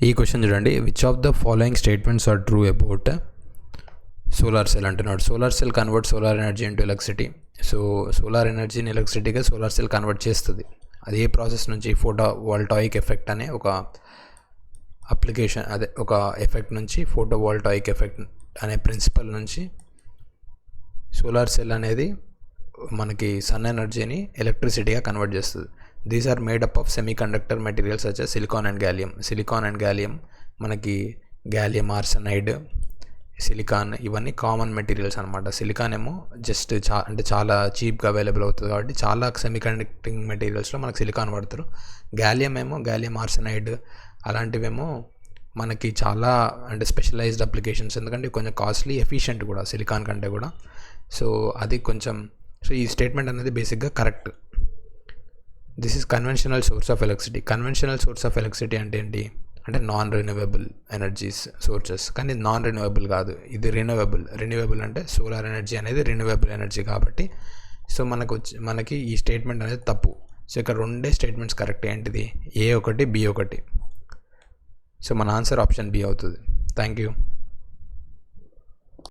ఈ క్వశ్చన్ చూడండి, which of the following statements are true about solar cell అంటున్నాడు. Solar cell convert solar energy into electricity. So solar ఎనర్జీని ఎలక్ట్రిసిటీగా solar cell convert చేస్తుంది. అది ఏ ప్రాసెస్ నుంచి? ఫోటో వోల్టాయిక్ ఎఫెక్ట్ అనే ఒక అప్లికేషన్, అదే ఒక ఎఫెక్ట్ నుంచి, ఫోటో వోల్టాయిక్ ఎఫెక్ట్ అనే ప్రిన్సిపల్ నుంచి సోలార్ సెల్ అనేది మనకి సన్ ఎనర్జీని ఎలక్ట్రిసిటీగా కన్వర్ట్ చేస్తుంది. These are made up of semiconductor materials such as silicon and gallium. Silicon and gallium, మనకి గ్యాలియం ఆర్సెనైడ్, సిలికాన్, ఇవన్నీ కామన్ మెటీరియల్స్ అనమాట. సిలికాన్ ఏమో జస్ట్ చాలా చీప్గా అవైలబుల్ అవుతుంది కాబట్టి చాలా సెమీ కండక్టింగ్ మెటీరియల్స్లో మనకు సిలికాన్ వాడతారు. గ్యాలియం ఏమో గ్యాలియం ఆర్సెనైడ్ అలాంటివేమో మనకి చాలా స్పెషలైజ్డ్ అప్లికేషన్స్, ఎందుకంటే కొంచెం కాస్ట్లీ, ఎఫిషియెంట్ కూడా సిలికాన్ కంటే కూడా. సో అది కొంచెం, సో ఈ స్టేట్మెంట్ అనేది బేసిక్గా correct. This is conventional source of electricity. Conventional source of electricity అంటే ఏంటి? అంటే నాన్ రెన్యూవబుల్ ఎనర్జీస్ సోర్సెస్. కానీ నాన్ రెన్యూవబుల్ కాదు, ఇది రెన్యూవబుల్. రెన్యూవబుల్ అంటే సోలార్ ఎనర్జీ అనేది రెన్యూవబుల్ ఎనర్జీ కాబట్టి సో మనకి ఈ స్టేట్మెంట్ అనేది తప్పు. సో ఇక్కడ రెండే స్టేట్మెంట్స్ కరెక్ట్. ఏంటిది? A ఒకటి, B ఒకటి. సో మన ఆన్సర్ ఆప్షన్ B అవుతుంది. Thank you.